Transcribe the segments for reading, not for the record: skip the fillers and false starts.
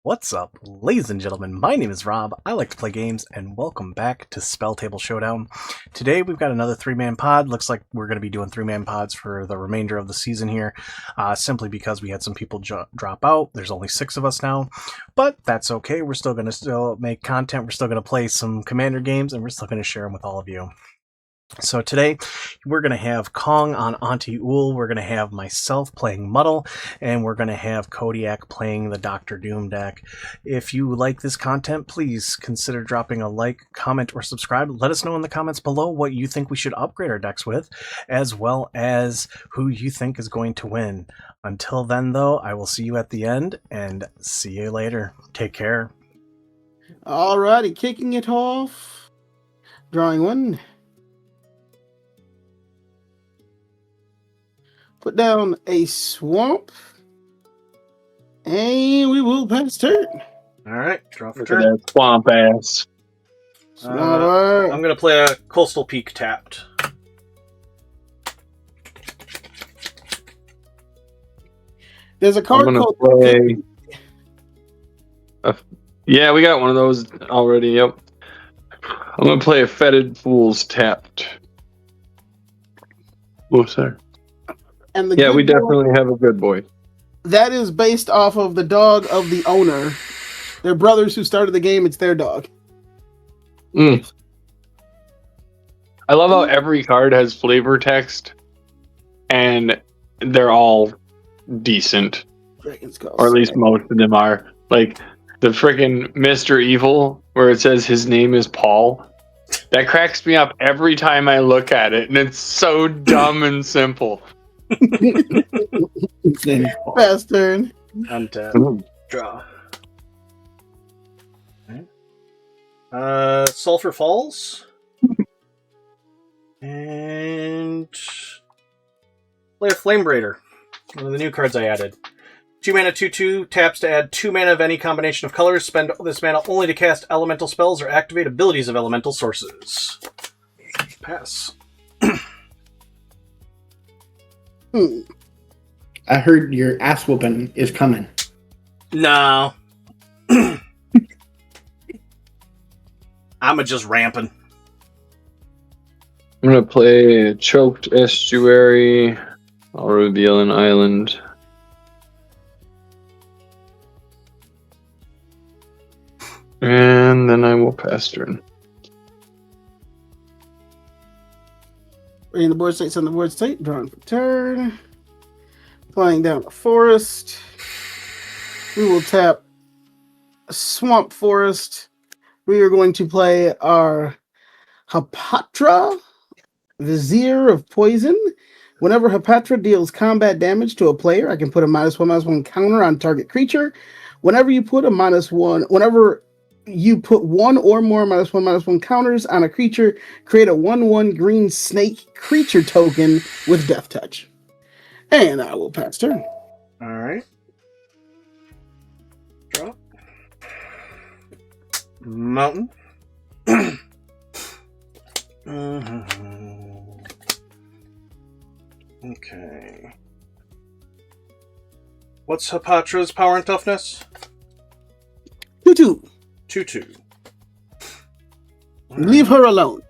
What's up, ladies and gentlemen? My name is Rob. I like to play games, and welcome back to Spelltable Showdown. Today we've got another 3-man pod. Looks like we're going to be doing 3-man pods for the remainder of the season here, simply because we had some people drop out. There's only 6 of us now, but that's okay. We're still going to make content. We're still going to play some Commander games, and we're still going to share them with all of you. So today, we're going to have Kong on Auntie Ool, we're going to have myself playing Muddle, and we're going to have Kodiak playing the Dr. Doom deck. If you like this content, please consider dropping a like, comment, or subscribe. Let us know in the comments below what you think we should upgrade our decks with, as well as who you think is going to win. Until then, though, I will see you at the end, and see you later. Take care. Alrighty, kicking it off. Drawing one. Put down a swamp. And we will pass turn. Alright, draw for Look turn. at that swamp ass. I'm going to play a Coastal Peak tapped. There's a card called play. Yeah, we got one of those already. Yep. I'm gonna play a Fetid Fool's tapped. Oh, sorry. And the Yeah, we boy, definitely have a good boy. that is based off of the dog of the owner. They're brothers who started the game. It's their dog. I love how every card has flavor text, and they're all decent, Dragon's Skull. or at least most of them are. Like the freaking Mr. Evil, where it says his name is Paul. That cracks me up every time I look at it, and it's so dumb and simple. Pass turn. Untap. Draw. Sulphur Falls. And play a Flame Raider. One of the new cards I added. 2 mana 2/2, taps to add 2 mana of any combination of colors. Spend this mana only to cast elemental spells or activate abilities of elemental sources. Pass. I heard your ass whooping is coming. No. I'm just ramping. I'm gonna play a Choked Estuary. I'll reveal an island. And then I will pass turn. Reading the board state, send the board state. Drawing for turn. Flying down a forest. We will tap a Swamp Forest. We are going to play our Hapatra, Vizier of Poison. Whenever Hapatra deals combat damage to a player, I can put a -1/-1 counter on target creature. Whenever you put one or more -1/-1 counters on a creature, create a 1/1 green snake creature token with Death Touch. And I will pass turn. Alright. Draw. Mountain. Okay. What's Hapatra's power and toughness? 2/2. 2/2. Leave her alone.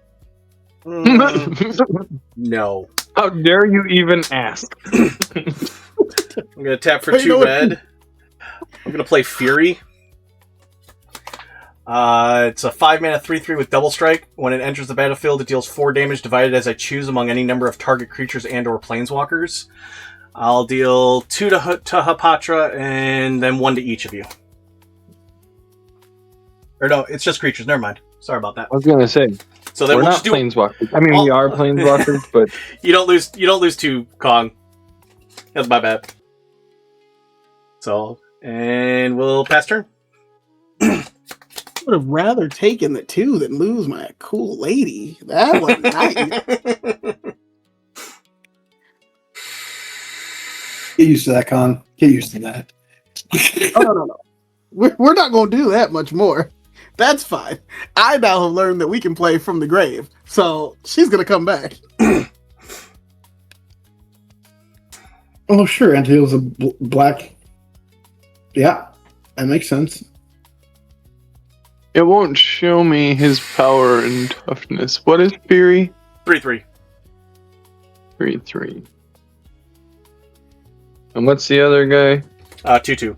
No. How dare you even ask? I'm going to tap for Hey, 2 red. I'm going to play Fury. It's a 5 mana 3/3 with double strike. When it enters the battlefield, it deals 4 damage divided as I choose among any number of target creatures and or planeswalkers. I'll deal 2 to Hapatra and then 1 to each of you. Or no, it's just creatures. Never mind. Sorry about that. I was gonna say, So then we're we'll not just do planeswalkers. I mean, we are planeswalkers, but You don't lose 2, Kong. That's my bad. So, and we'll pass turn. Would have rather taken the 2 than lose my cool lady. That was nice. Get used to that, Con. Get used to that. Oh, no. We're not going to do that much more. That's fine. I now have learned that we can play from the grave. So she's going to come back. Oh, sure. Auntie Ool's a black. Yeah. That makes sense. It won't show me his power and toughness. What is Fury? 3/3. 3/3. And what's the other guy? 2/2.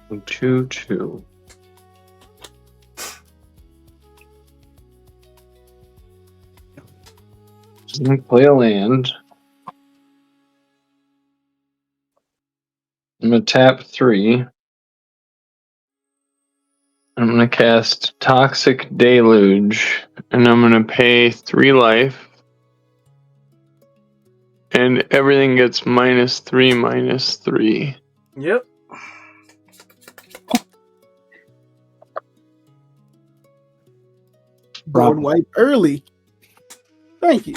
2/2. Just gonna play a land. I'm gonna tap 3. I'm gonna cast Toxic Deluge, and I'm gonna pay 3 life. And everything gets -3/-3. Yep. Board wipe early. Thank you.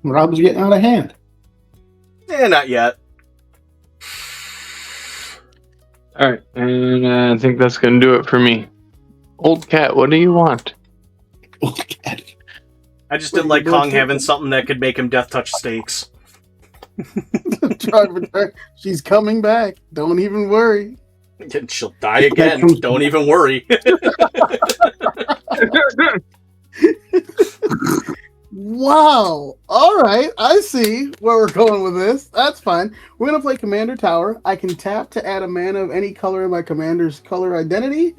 Rob's getting out of hand. Not yet. Alright, and I think that's gonna do it for me. Old cat, what do you want? I just didn't like Kong having something that could make him death touch stakes. She's coming back. Don't even worry. And she'll die again. Don't even worry. Wow. All right. I see where we're going with this. That's fine. We're going to play Commander Tower. I can tap to add a mana of any color in my commander's color identity.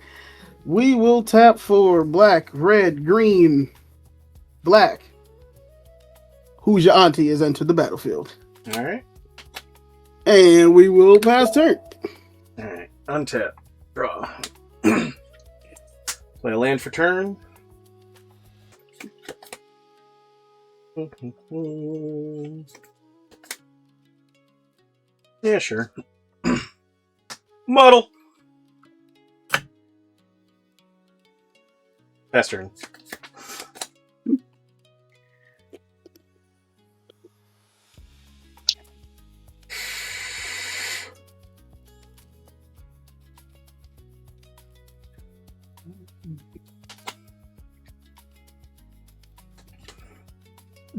We will tap for black, red, green, black. Who's your auntie has entered the battlefield. All right. And we will pass turn. All right. Untap. Draw. Play a land for turn. Yeah, sure. Muddle. Pass turn.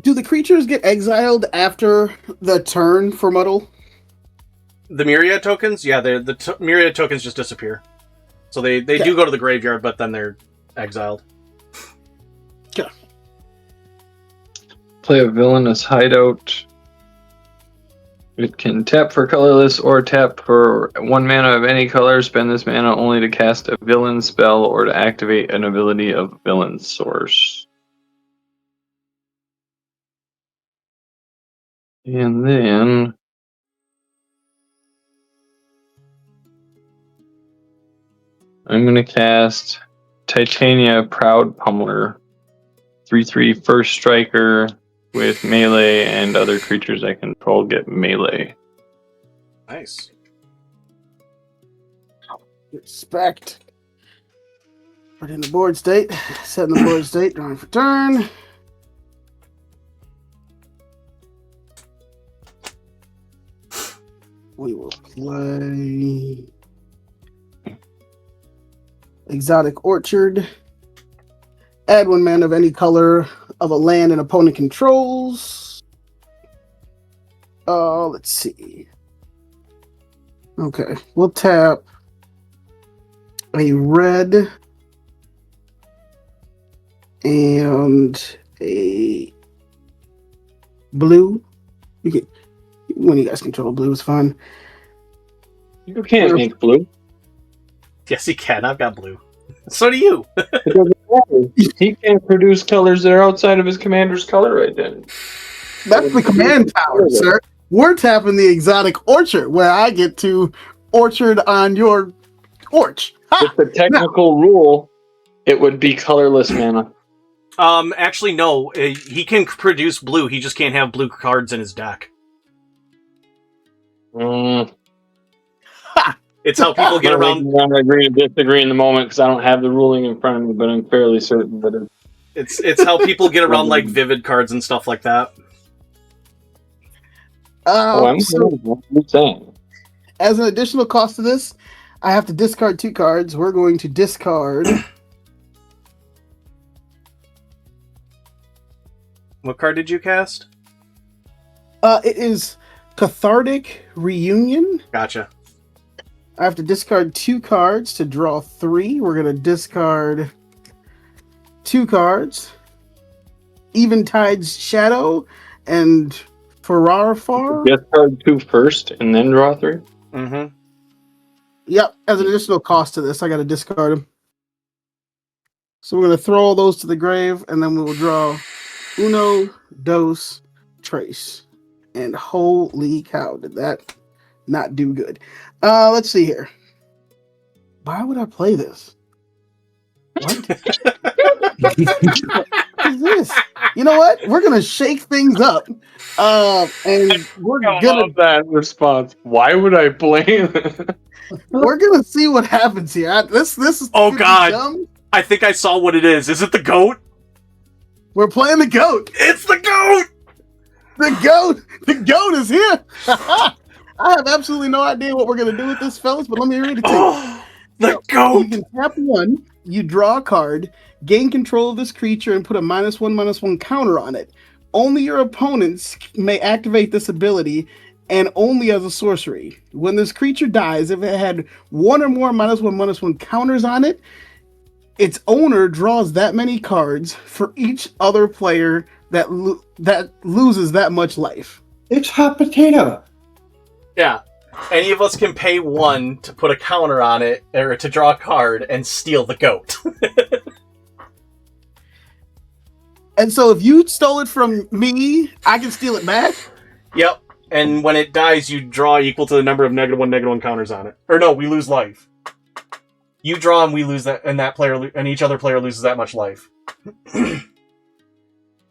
Do the creatures get exiled after the turn for Muddle? The myriad tokens? Yeah, the myriad tokens just disappear. So they do go to the graveyard, but then they're exiled. Yeah. Play a villainous hideout. It can tap for colorless or tap for 1 mana of any color. Spend this mana only to cast a villain spell or to activate an ability of villain source. And then I'm going to cast Titania Proud Pummeler. 3/3 first striker with melee, and other creatures I control get melee. Nice. Respect. Put in the board state. Set in the board state. Drawing for turn. We will play Exotic Orchard. Add 1 mana of any color of a land an opponent controls. Let's see. Okay, we'll tap a red and a blue. You can, when you guys control blue, is fun. You can't make blue. Yes, he can. I've got blue. So do you. It doesn't matter. He can't produce colors that are outside of his commander's color identity. That's the command tower, sir. We're tapping the Exotic Orchard, where I get to orchard on your orch. With the technical rule, it would be colorless mana. Actually, no. He can produce blue. He just can't have blue cards in his deck. It's how people get around. I'm agree and disagree in the moment because I don't have the ruling in front of me, but I'm fairly certain that It's how people get around like vivid cards and stuff like that. I'm saying. As an additional cost to this, I have to discard 2 cards. We're going to discard. What card did you cast? It is Cathartic Reunion. Gotcha. I have to discard 2 cards to draw 3. We're going to discard 2 cards. Eventide's Shadow and Fararfar. Discard 2 first and then draw 3? Mm-hmm. Yep, as an additional cost to this, I got to discard them. So we're going to throw all those to the grave, and then we will draw Uno, Dos, Trace. And holy cow, did that not do good. Let's see here. Why would I play this? What? What is this? You know what? We're going to shake things up. And we're I going love that response. Why would I play this? We're gonna see what happens here. This is Oh, gonna be God. dumb. I think I saw what it is. Is it the goat? We're playing the goat. It's the goat! The goat is here. I have absolutely no idea what we're gonna do with this, fellas. But let me read it to you. Oh, the You goat! can tap 1. You draw a card, gain control of this creature, and put a -1/-1 counter on it. Only your opponents may activate this ability, and only as a sorcery. When this creature dies, if it had 1 or more -1/-1 counters on it, its owner draws that many cards for each other player that loses that much life. It's hot potato. Yeah. Any of us can pay 1 to put a counter on it, or to draw a card, and steal the goat. And so if you stole it from me, I can steal it back? Yep. And when it dies, you draw equal to the number of -1/-1 counters on it. Or no, we lose life. You draw and we lose that, and that player and each other player loses that much life.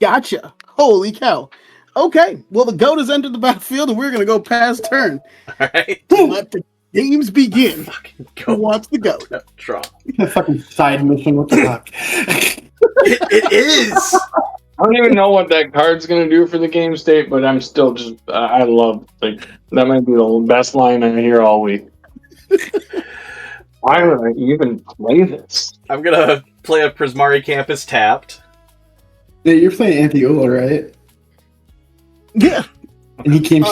Gotcha. Holy cow. Okay, well, the goat has entered the battlefield, and we're going to go past turn. Alright? Let the games begin. Fucking Who goat. wants the goat? Draw. A fucking side mission. What the fuck? It is! I don't even know what that card's gonna do for the game state, but I'm still just I love that might be the best line I hear all week. Why would I even play this? I'm gonna play a Prismari Campus tapped. Yeah, you're playing Auntie Ool, right? Yeah. And he came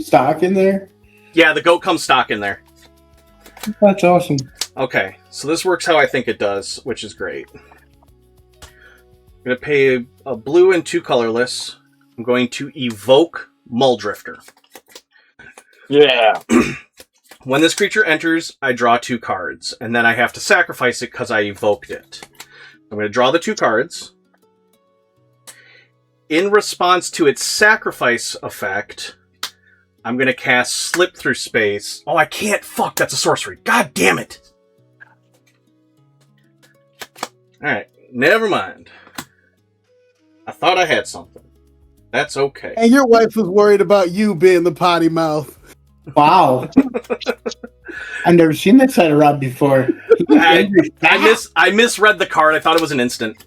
stock in there? Yeah, the goat comes stock in there. That's awesome. Okay, so this works how I think it does, which is great. I'm going to pay a blue and 2 colorless. I'm going to evoke Muldrifter. Yeah. When this creature enters, I draw 2 cards, and then I have to sacrifice it because I evoked it. I'm going to draw the 2 cards. In response to its sacrifice effect, I'm going to cast Slip Through Space. Oh, I can't! Fuck, that's a sorcery. God damn it! Alright, never mind. I thought I had something. That's okay. And your wife was worried about you being the potty mouth. Wow. I've never seen that side of Rob before. I misread the card. I thought it was an instant.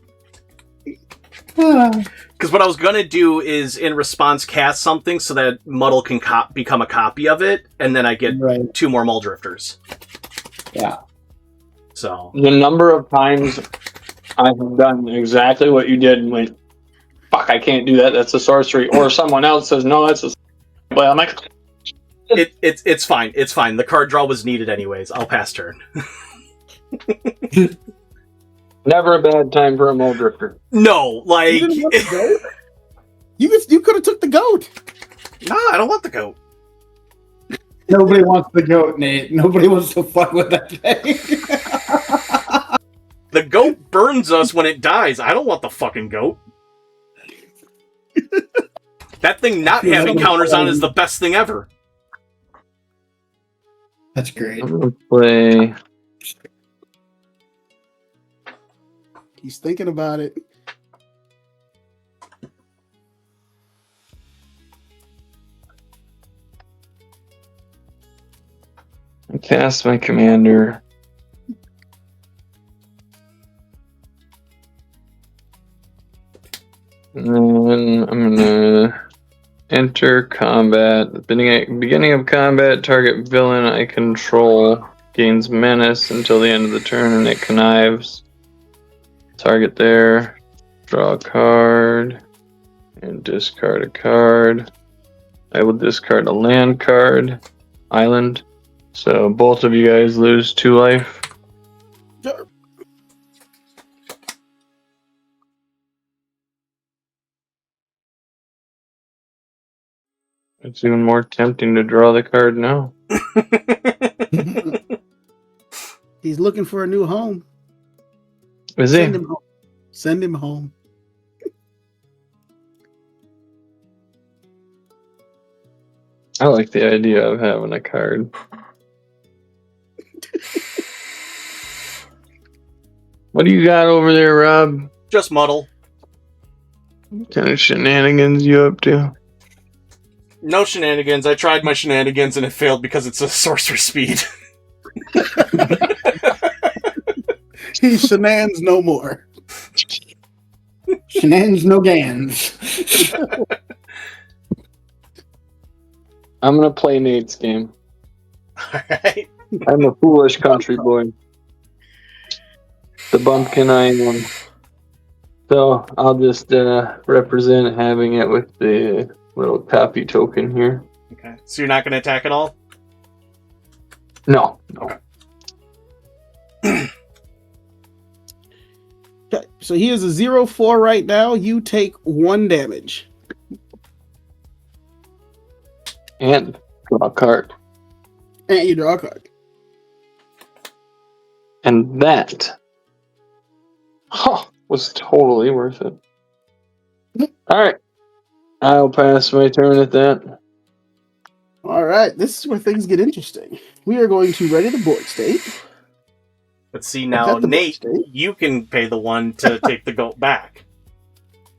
Because what I was going to do is, in response, cast something so that Muddle can become a copy of it, and then I get 2 more Muldrifters. Yeah. So The number of times I have done exactly what you did and went, fuck, I can't do that, that's a sorcery. Or someone else says, no, that's a sorcery. But I'm like, it's fine. It's fine. The card draw was needed anyways. I'll pass turn. never a bad time for a Muldrifter. No, like... You didn't want the goat? You could have took the goat. No, I don't want the goat. Nobody wants the goat, Nate. Nobody wants to fuck with that thing. The goat burns us when it dies. I don't want the fucking goat. That thing not having counters on is the best thing ever. That's great. I'm gonna play. He's thinking about it. Cast my commander. And then I'm gonna enter combat. Beginning of combat, target villain I control gains menace until the end of the turn and it connives. Target there. Draw a card. And discard a card. I will discard a land card. Island. So both of you guys lose 2 life. Sure. It's even more tempting to draw the card now. He's looking for a new home. Is Send he? him home. Send him home. I like the idea of having a card. What do you got over there, Rob? Just Muddle. What kind of shenanigans you up to? No shenanigans. I tried my shenanigans and it failed because it's a sorcerer speed. He shenanigans no more. Shenanigans, no gans. I'm gonna play Nate's game. Alright. I'm a foolish country boy. The bumpkin I am. So I'll just represent having it with the little copy token here. Okay. So you're not going to attack at all? No. Okay, so he is a 0-4 right now. You take 1 damage. And draw a card. And you draw a card. And that was totally worth it. Alright. I'll pass my turn at that. All right, this is where things get interesting. We are going to ready the board state. But see, now, At the Nate, board state. you can pay the one to take the goat back.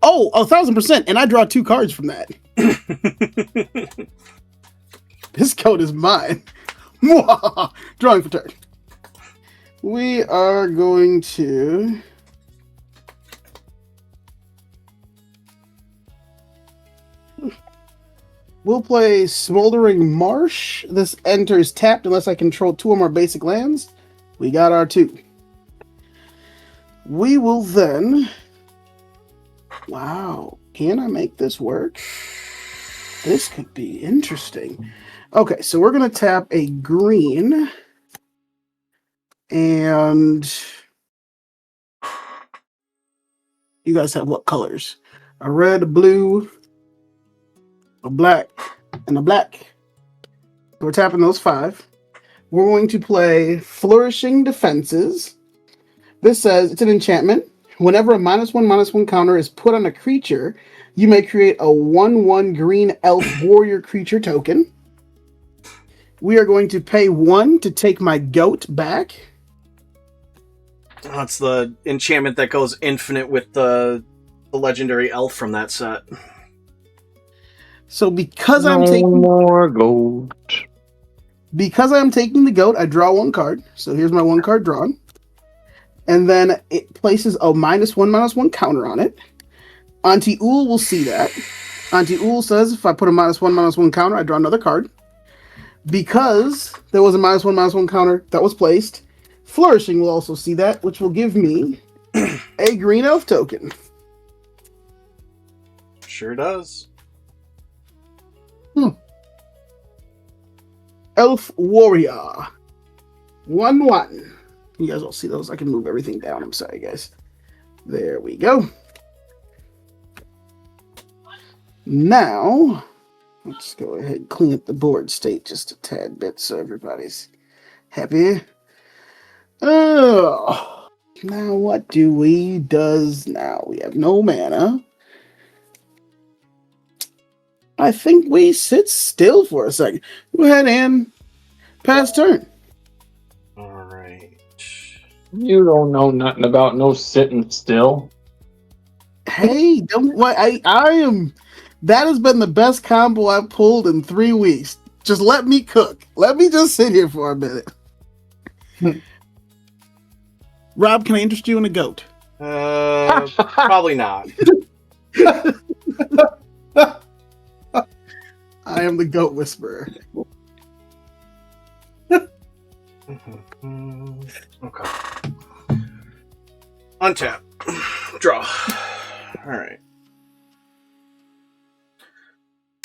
Oh, 1,000%. And I draw 2 cards from that. This code is mine. Drawing for turn. We are going to... We'll play Smoldering Marsh. This enters tapped unless I control 2 or more basic lands. We got our 2. We will then... Wow. Can I make this work? This could be interesting. Okay, so we're going to tap a green. And... You guys have what colors? A red, a blue, a black, and a black. We're tapping those 5. We're going to play Flourishing Defenses. This says it's an enchantment. Whenever a -1/-1 counter is put on a creature, you may create a 1/1 green elf warrior creature token. We are going to pay 1 to take my goat back. That's the enchantment that goes infinite with the legendary elf from that set. So because No I'm taking more gold. Because I'm taking the goat, I draw 1 card. So here's my 1 card drawn. And then it places a -1/-1 counter on it. Auntie Ool will see that. Auntie Ool says if I put a -1/-1 counter, I draw another card. Because there was a -1/-1 counter that was placed, Flourishing will also see that, which will give me a green elf token. Sure does. Elf Warrior. 1/1. You guys will see those. I can move everything down. I'm sorry, guys. There we go. Now, let's go ahead and clean up the board state just a tad bit so everybody's happy. Oh, now what do we does now? We have no mana. I think we sit still for a second. Go ahead and pass turn. Alright. You don't know nothing about no sitting still. Hey, don't what I am. That has been the best combo I've pulled in 3 weeks. Just let me cook. Let me just sit here for a minute. Rob, can I interest you in a goat? Probably not. I am the goat whisperer. Okay. Untap. Draw. Alright.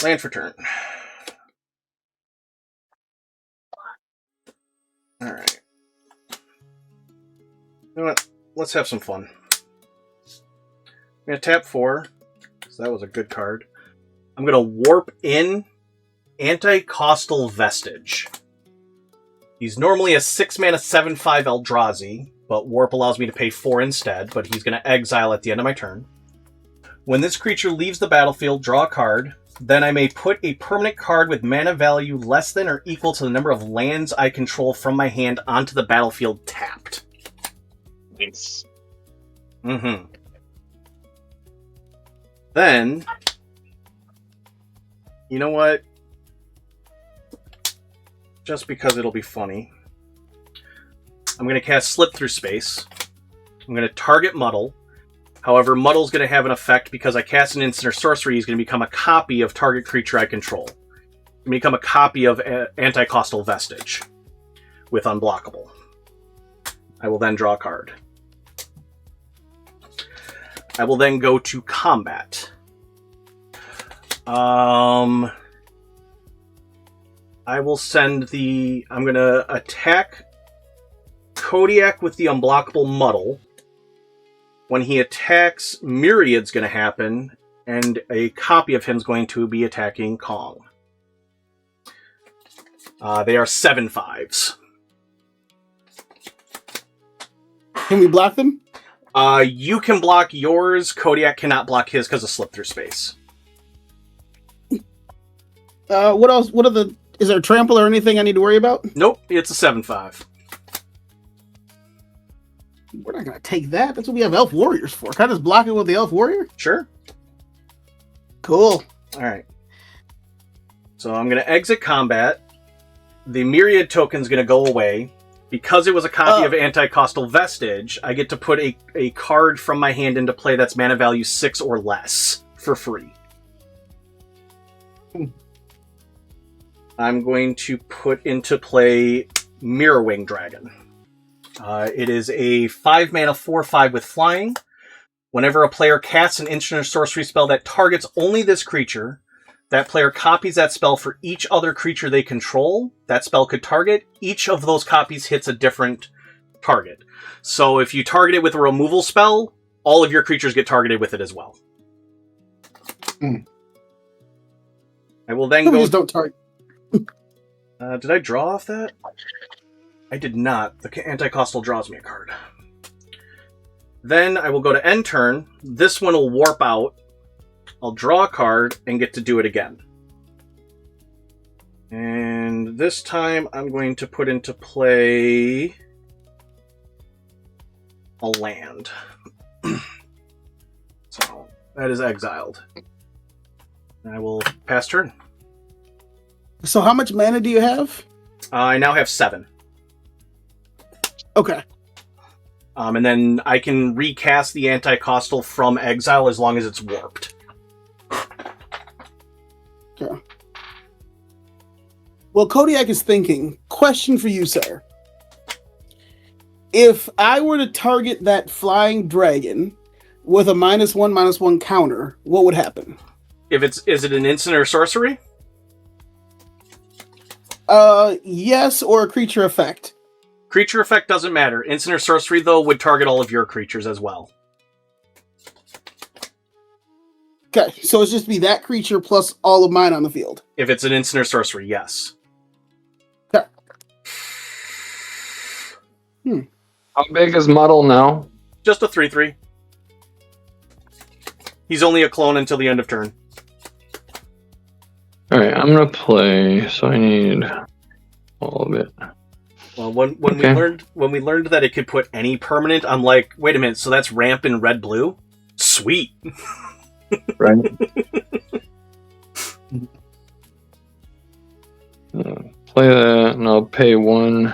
Land for turn. let's have some fun. I'm going to tap 4, so that was a good card. I'm going to warp in Anti-Costal Vestige. He's normally a 6-mana 7/5 Eldrazi, but Warp allows me to pay 4 instead, but he's going to exile at the end of my turn. When this creature leaves the battlefield, draw a card. Then I may put a permanent card with mana value less than or equal to the number of lands I control from my hand onto the battlefield tapped. Thanks. Mm-hmm. Then, you know what? Just because it'll be funny, I'm going to cast Slip Through Space. I'm going to target Muddle. However, Muddle's going to have an effect because I cast an instant or sorcery. He's going to become a copy of target creature I control. He's going to become a copy of Anti-Costal Vestige with Unblockable. I will then draw a card. I will then go to combat. I will send the... I'm going to attack Kodiak with the Unblockable Muddle. When he attacks, Myriad's going to happen, and a copy of him is going to be attacking Kong. They are 7/5s. Can we block them? You can block yours. Kodiak cannot block his because of Slip Through Space. What else? What are the... Is there a trample or anything I need to worry about? Nope, it's a 7/5. We're not going to take that. That's what we have Elf Warriors for. Can I just block it with the Elf Warrior? Sure. Cool. Alright. So I'm going to exit combat. The Myriad token's going to go away. Because it was a copy of Anti-Costal Vestige, I get to put a card from my hand into play that's mana value 6 or less for free. I'm going to put into play Mirrorwing Dragon. It is a 5-mana 4/5 with flying. Whenever a player casts an instant or sorcery spell that targets only this creature, that player copies that spell for each other creature they control that spell could target. Each of those copies hits a different target. So if you target it with a removal spell, all of your creatures get targeted with it as well. I will then go... Just don't target. Did I draw off that? I did not. The Anti-Costal draws me a card. Then I will go to end turn. This one will warp out. I'll draw a card and get to do it again. And this time I'm going to put into play a land. So that is exiled. I will pass turn. So how much mana do you have? I now have 7. Okay. And then I can recast the Anti-Costal from exile as long as it's warped. Okay. Well, Kodiak is thinking, question for you, sir. If I were to target that flying dragon with a -1/-1 counter, what would happen? Is it an instant or sorcery? Yes, or a creature effect. Creature effect doesn't matter. Instant or sorcery, though, would target all of your creatures as well. Okay, so it's just be that creature plus all of mine on the field. If it's an instant or sorcery, yes. Okay. How big is Muddle now? Just a 3/3. He's only a clone until the end of turn. Alright, I'm gonna play, so I need all of it. Well, when Okay. we learned that it could put any permanent, I'm like, wait a minute, so that's ramp in red-blue? Sweet. Right? Play that, and I'll pay 1.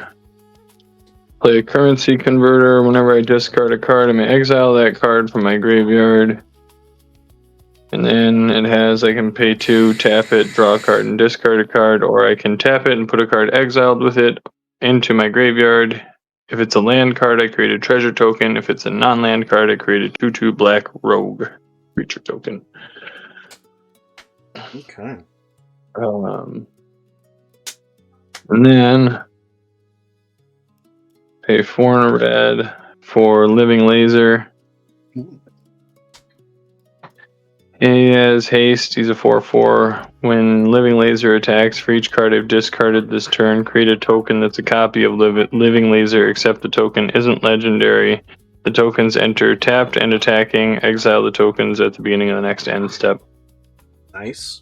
Play a currency converter. Whenever I discard a card, I may exile that card from my graveyard. And then it has, I can pay 2, tap it, draw a card, and discard a card, or I can tap it and put a card exiled with it into my graveyard. If it's a land card, I create a treasure token. If it's a non-land card, I create a 2/2 black rogue creature token. Okay. And then pay 4 and a red for Living Laser. He has haste. He's a 4/4. When Living Laser attacks, for each card I've discarded this turn, create a token that's a copy of Living Laser, except the token isn't legendary. The tokens enter tapped and attacking. Exile the tokens at the beginning of the next end step. Nice.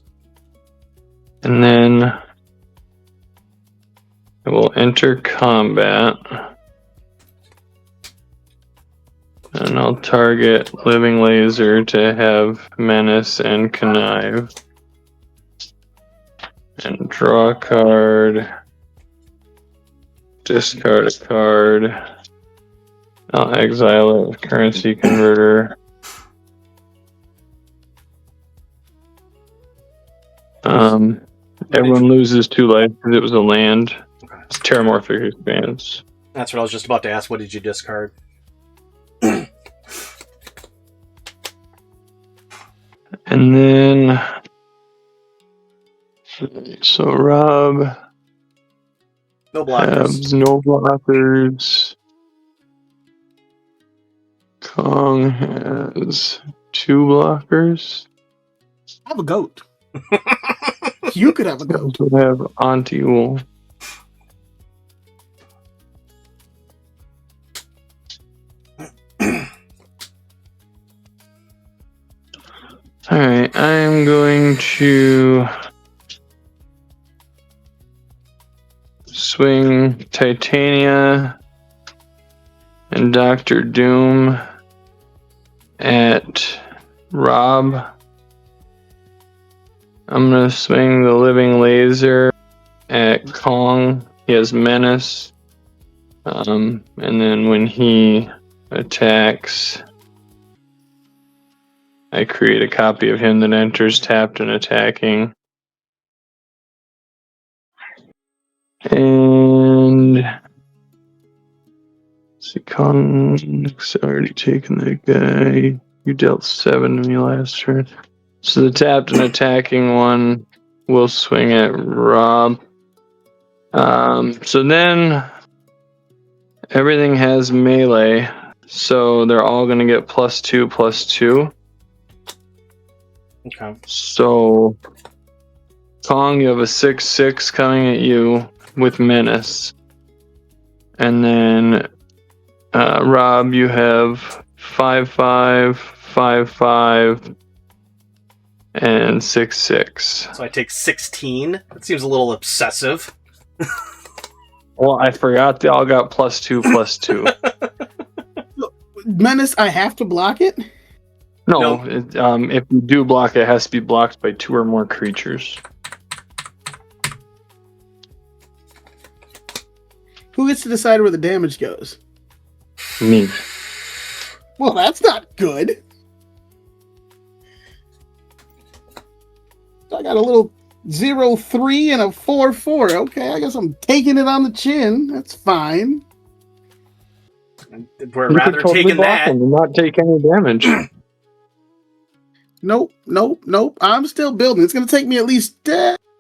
And then I will enter combat. And I'll target Living Laser to have Menace and Connive. And draw a card. Discard a card. I'll exile it with Currency Converter. Everyone loses 2 life because it was a land. It's Terramorphic Expanse. That's what I was just about to ask. What did you discard? And then, so Rob No blockers. has no blockers. Kong has 2 blockers. I have a goat. You could have a goat. We have Auntie Ool. Alright, I'm going to swing Titania and Dr. Doom at Rob. I'm going to swing the Living Laser at Kong. He has Menace. And then when he attacks, I create a copy of him that enters tapped and attacking. And see, Kong's already taken that guy. You dealt 7 to me last turn. So the tapped and attacking one will swing at Rob. So then everything has melee. So they're all going to get +2/+2. Okay. So Kong, you have a 6/6 coming at you with Menace. And then Rob, you have 5/5, 5/5, and 6/6. So I take 16. That seems a little obsessive. Well, I forgot they all got +2/+2. Menace, I have to block it? No, if you do block, it has to be blocked by 2 or more creatures. Who gets to decide where the damage goes? Me. Well, that's not good. I got a little 0/3 and a 4/4. Okay, I guess I'm taking it on the chin. That's fine. We're You rather could totally taking block that. them and not take any damage. Nope. I'm still building. It's going to take me at least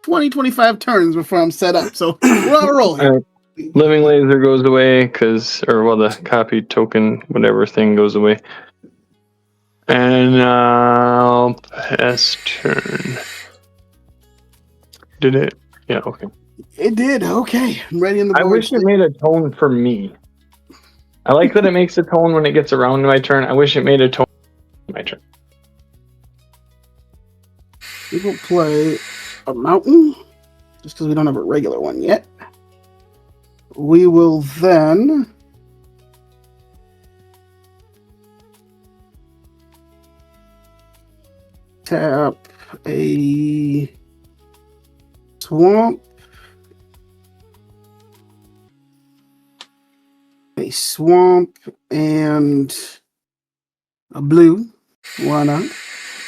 20, 25 turns before I'm set up. So we're on a roll here. Alright. Living Laser goes away the copy token, whatever thing goes away. And I'll pass turn. Did it? Yeah, okay. It did. Okay. I'm ready in the I board. wish it made a tone for me. I like that it makes a tone when it gets around to my turn. I wish it made a tone for my turn. We will play a mountain, just because we don't have a regular one yet. We will then tap a swamp, and a blue. Why not?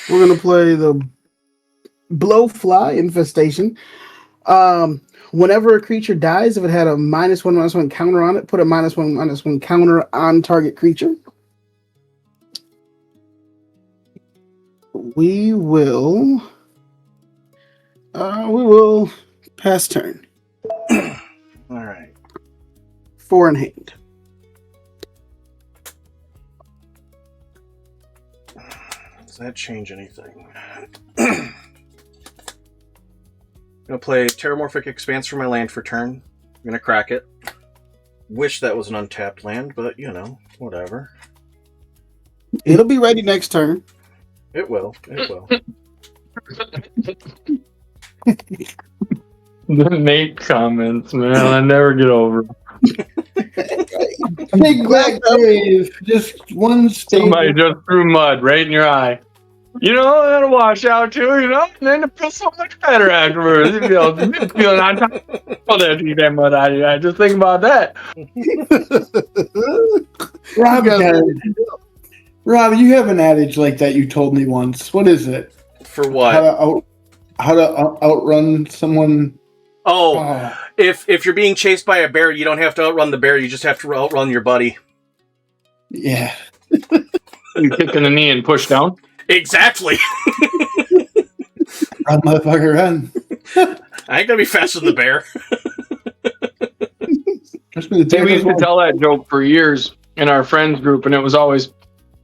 We're going to play the Blowfly Infestation. Whenever a creature dies, if it had a -1/-1 counter on it, put a -1/-1 counter on target creature. We will pass turn. All right. 4 in hand. that change anything? I'm going to play Terramorphic Expanse for my land for turn. I'm going to crack it. Wish that was an untapped land, but, whatever. It'll be ready next turn. It will. It will. The Nate comments, man, I never get over. Big black wave, just one state. Somebody just threw mud right in your eye. That'll wash out too, and then it feels so much better afterwards. You feeling on top of that, you that mud out of your eye. Just think about that. Rob, you have an adage like that you told me once. What is it? For what? How to outrun someone? Oh, if you're being chased by a bear, you don't have to outrun the bear. You just have to outrun your buddy. Yeah. You kick in the knee and push down. Exactly. Run, motherfucker, run. I ain't gonna be faster than the bear. We used to tell that joke for years in our friends group, and it was always,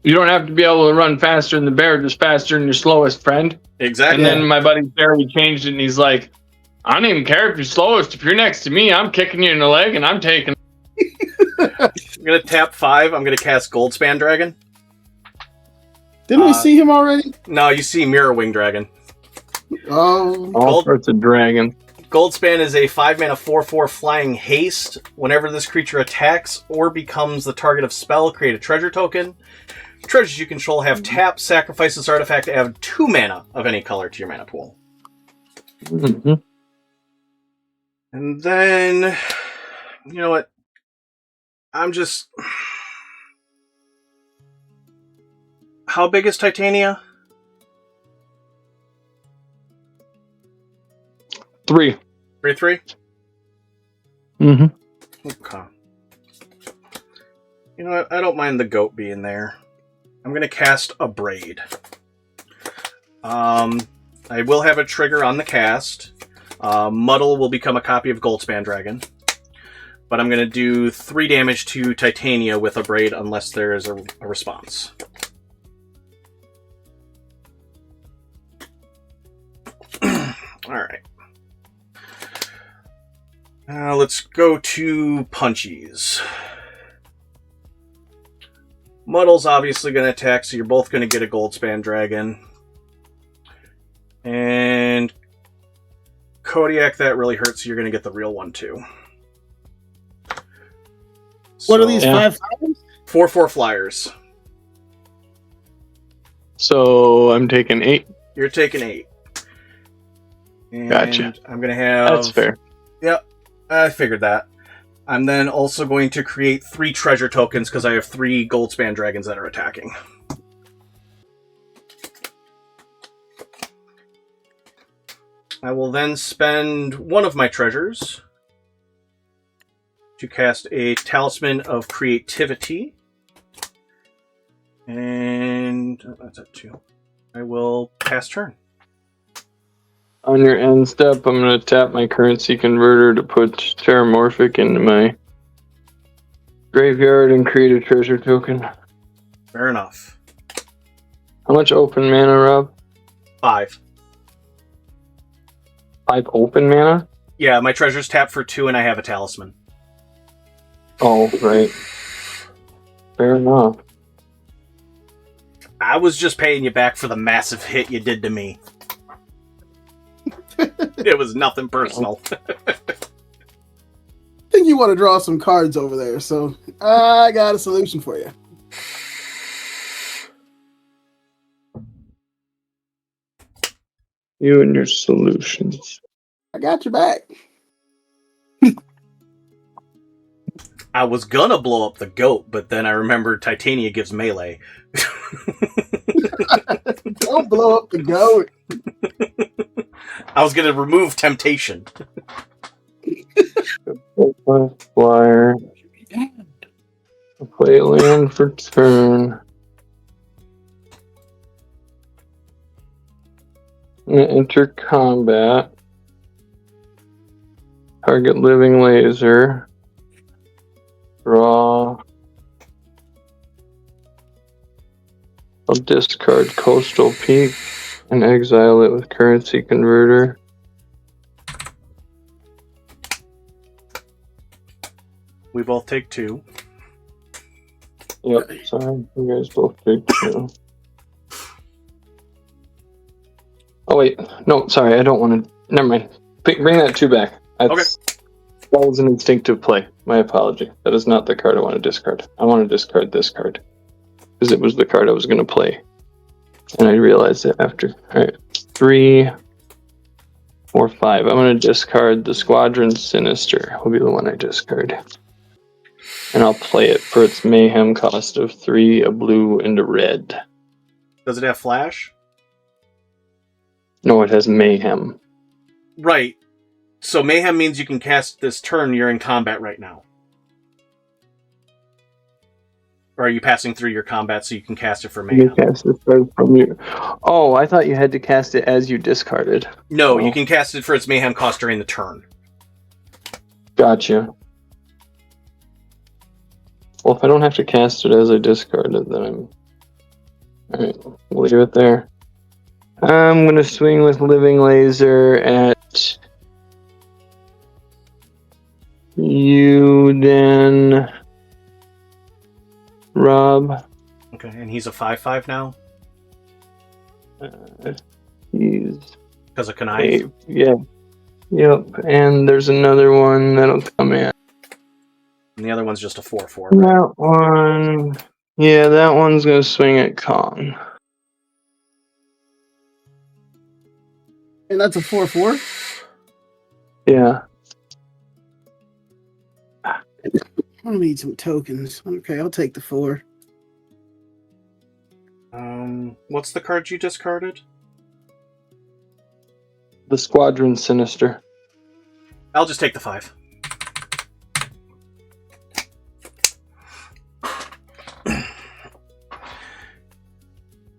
you don't have to be able to run faster than the bear, just faster than your slowest friend. Exactly. And then my buddy Barry changed it, and he's like, I don't even care if you're slowest. If you're next to me, I'm kicking you in the leg, and I'm taking. I'm gonna tap 5. I'm gonna cast Goldspan Dragon. Didn't we see him already? No, you see Mirror Wing Dragon. Oh, All sorts of dragons. Goldspan is a 5-mana 4/4 flying haste. Whenever this creature attacks or becomes the target of spell, create a treasure token. Treasures you control have tap, sacrifice this artifact to add 2 mana of any color to your mana pool. Mm-hmm. And then, you know what? How big is Titania? 3. 3/3? Mm-hmm. Okay. You know what? I don't mind the goat being there. I'm going to cast a Braid. I will have a trigger on the cast. Muddle will become a copy of Goldspan Dragon. But I'm going to do 3 damage to Titania with a Braid unless there is a response. Alright. Let's go to Punchies. Muddle's obviously going to attack, so you're both going to get a Goldspan Dragon. And Kodiak, that really hurts, so you're going to get the real one too. what are these 5/5? 4/4 flyers. So I'm taking 8. You're taking 8. And Gotcha. I'm going to have... That's fair. Yep, I figured that. I'm then also going to create 3 treasure tokens because I have 3 Goldspan Dragons that are attacking. I will then spend 1 of my treasures to cast a Talisman of Creativity. And that's at 2. I will pass turn. On your end step, I'm going to tap my currency converter to put Terramorphic into my graveyard and create a treasure token. Fair enough. How much open mana, Rob? 5. 5 open mana? Yeah, my treasure's tapped for 2 and I have a Talisman. Oh, right. Fair enough. I was just paying you back for the massive hit you did to me. It was nothing personal. I think you want to draw some cards over there, so I got a solution for you. You and your solutions. I got your back. I was gonna blow up the goat, but then I remembered Titania gives melee. Don't blow up the goat. I was gonna remove temptation. Flyer. Play land for turn. Enter combat. Target living laser. Draw. I'll discard Coastal Peak and exile it with Currency Converter. We both take 2. Yep, sorry, you guys both take 2. Oh wait, no, sorry, I don't want to. Never mind. Bring that 2 back. Okay. That was an instinctive play. My apology. That is not the card I want to discard. I want to discard this card. Because it was the card I was going to play. And I realized it after. Alright. 3, 4, 5. I'm going to discard the Squadron Sinister. Will be the one I discard. And I'll play it for its mayhem cost of 3, a blue, and a red. Does it have flash? No, it has mayhem. Right. So mayhem means you can cast this turn you're in combat right now. Or are you passing through your combat so you can cast it for mayhem? You cast this card from your... Oh, I thought you had to cast it as you discarded. No, you can cast it for its mayhem cost during the turn. Gotcha. Well, if I don't have to cast it as I discard it, then I'm... Alright, we'll leave it there. I'm going to swing with Living Laser at you, then Rob. Okay, and he's a 5/5 now? He's... Because of Knife? Yeah. Yep, and there's another one that'll come in. And the other one's just a 4/4, right? That one... Yeah, that one's going to swing at Kong. And that's a 4/4? Yeah. I need some tokens. Okay, I'll take the 4. What's the card you discarded? The Squadron Sinister. I'll just take the 5.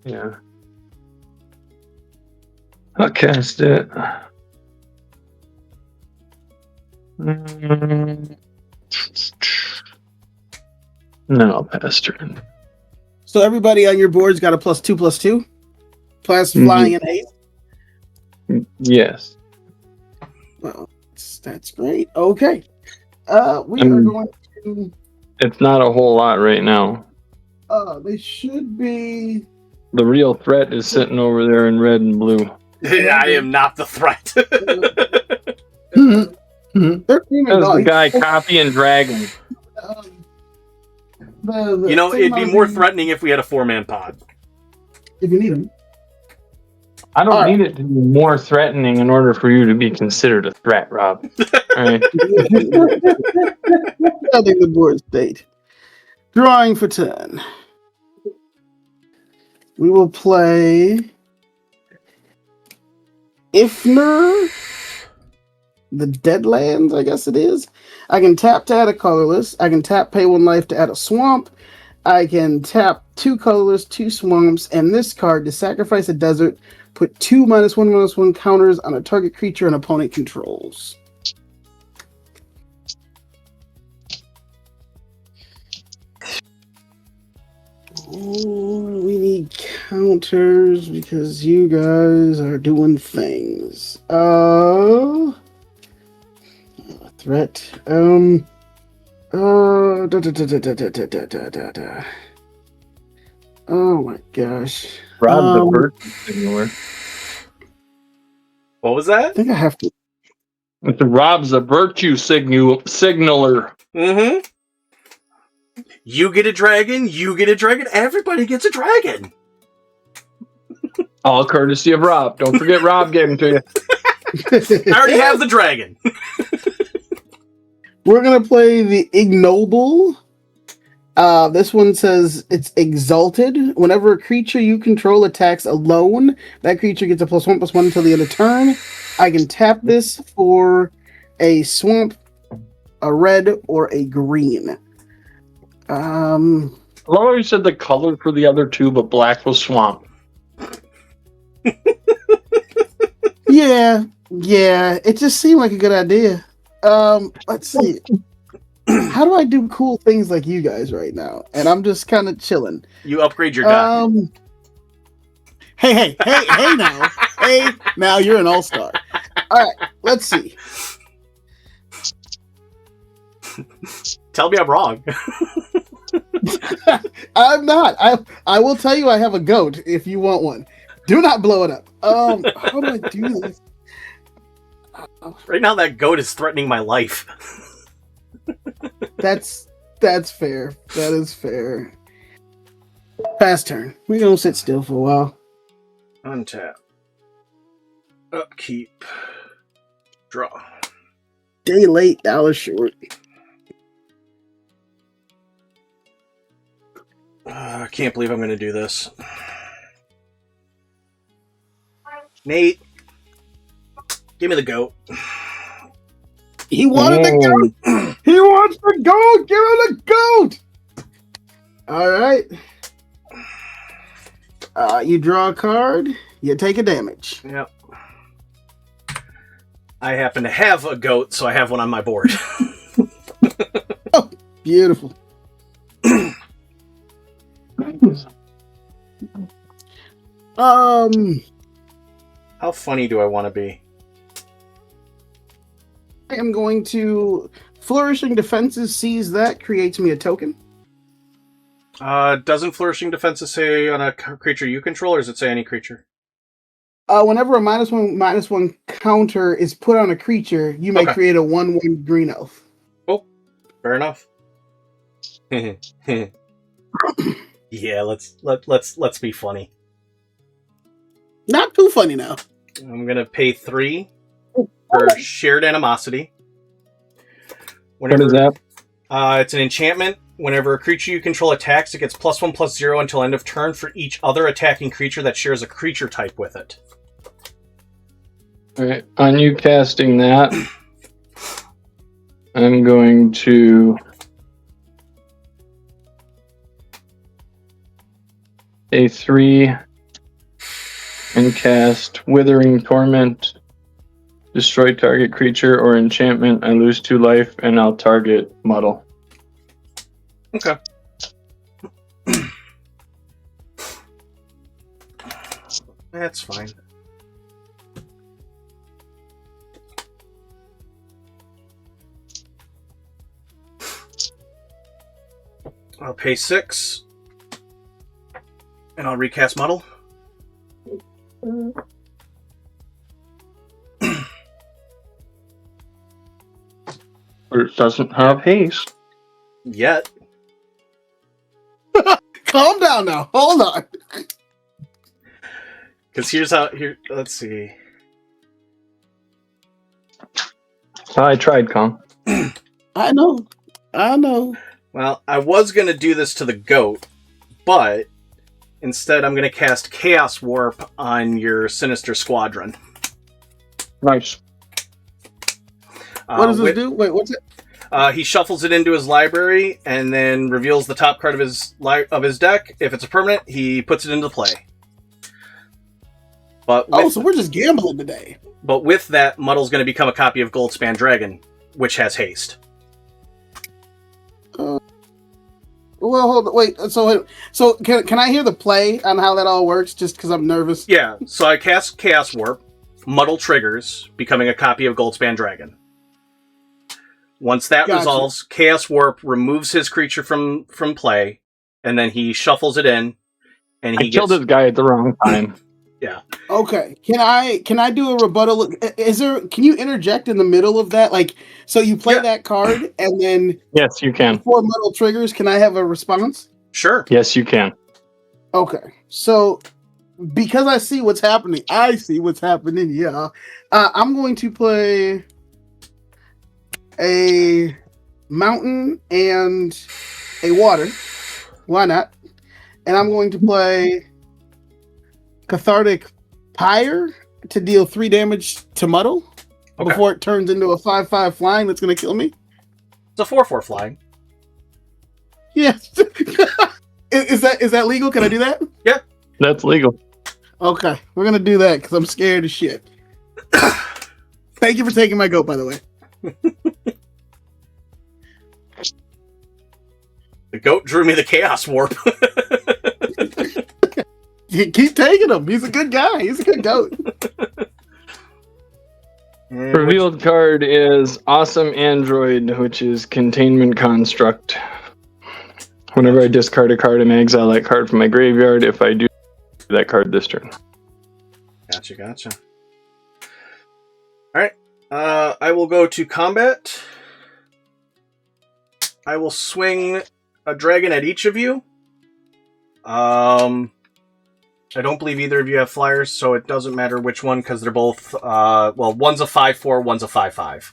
Yeah. I'll cast it. And then I'll pass turn. So everybody on your board's got a +2/+2? Plus flying and haste? Yes. Well, that's great. Okay. We are going to... It's not a whole lot right now. They should be... The real threat is sitting over there in red and blue. I am not the threat. 13 That was the guy copying Dragon. It'd be more threatening if we had a 4-man pod. If you need them. I don't need it to be more threatening in order for you to be considered a threat, Rob. All right. I think the board state. Drawing for 10. We will play Ifner, the Deadlands, I guess it is. I can tap to add a colorless. I can tap pay 1 life to add a swamp. I can tap 2 colorless, 2 swamps, and this card to sacrifice a desert, put 2 -1/-1 counters on a target creature an opponent controls. Oh, we need counters because you guys are doing things. Threat. Oh my gosh. Rob the virtue signaler. What was I that? think I have to. Rob's a virtue signaler. Mm-hmm. You get a dragon, everybody gets a dragon. All courtesy of Rob. Don't forget Rob gave him to you. I already have the dragon. We're going to play the Ignoble. This one says it's exalted. Whenever a creature you control attacks alone, that creature gets a +1/+1 until the end of turn. I can tap this for a swamp, a red, or a green. I love how you said the color for the other two, but black was swamp. Yeah, it just seemed like a good idea. Let's see. How do I do cool things like you guys right now? And I'm just kind of chilling. You upgrade your guy. Hey now. Hey, now you're an all-star. All right, let's see. Tell me I'm wrong. I'm not. I will tell you I have a goat if you want one. Do not blow it up. How do I do this? Right now, that goat is threatening my life. That's fair. That is fair. Pass turn. We're gonna sit still for a while. Untap. Upkeep. Draw. Day late, dollar short. I can't believe I'm going to do this. Nate, give me the goat. He wanted the goat. He wants the goat. Give him the goat. All right. You draw a card. You take a damage. Yep. I happen to have a goat, so I have one on my board. Oh, beautiful. How funny do I want to be? I am going to Flourishing Defenses sees that, creates me a token. Doesn't Flourishing Defenses say on a creature you control, or does it say any creature? Whenever a -1/-1 counter is put on a creature, you may create a 1/1 green elf. Oh, fair enough. Yeah, let's be funny. Not too funny now. I'm gonna pay 3 for Shared Animosity. What is that? It's an enchantment. Whenever a creature you control attacks, it gets +1/+0 until end of turn for each other attacking creature that shares a creature type with it. Alright, on you casting that, I'm going to pay 3 and cast Withering Torment. Destroy target creature or enchantment. I lose 2 life, and I'll target Muddle. Okay. That's fine. I'll pay 6. And I'll recast Muddle. Or it doesn't have haste. Yet. Calm down now. Hold on. Because here's how... let's see. I tried, Calm. I know. Well, I was going to do this to the goat, but instead I'm going to cast Chaos Warp on your Sinister Squadron. Nice. What does this do? Wait, what's it? He shuffles it into his library and then reveals the top card of his deck. If it's a permanent, he puts it into play. But so we're just gambling today. But with that, Muddle's going to become a copy of Goldspan Dragon, which has haste. Well, hold on, wait. So can I hear the play on how that all works? Just because I'm nervous. Yeah. So I cast Chaos Warp. Muddle triggers, becoming a copy of Goldspan Dragon. Once that resolves, Chaos Warp removes his creature from play, and then he shuffles it in, and he killed this guy at the wrong time. Yeah. Okay. Can I do a rebuttal? Can you interject in the middle of that? Like, so you play that card, and then Yes, you can. before Muddle triggers, can I have a response? Sure. Yes, you can. Okay. So because I see what's happening, yeah. I'm going to play a mountain and a water. Why not? And I'm going to play Cathartic Pyre to deal 3 damage to Muddle before it turns into a 5/5 flying that's going to kill me. It's a 4/4 flying. Yes. Is that legal? Can I do that? Yeah. That's legal. Okay. We're going to do that because I'm scared as shit. Thank you for taking my goat, by the way. The goat drew me the Chaos Warp. Keep taking him. He's a good guy. He's a good goat. Revealed card is Awesome Android, which is Containment Construct. Whenever I discard a card, I may exile that card from my graveyard. If I do that card this turn. Gotcha. Alright. I will go to combat. I will swing a dragon at each of you. I don't believe either of you have flyers, so it doesn't matter which one, because they're both, well, one's a 5/4, one's a 5/5.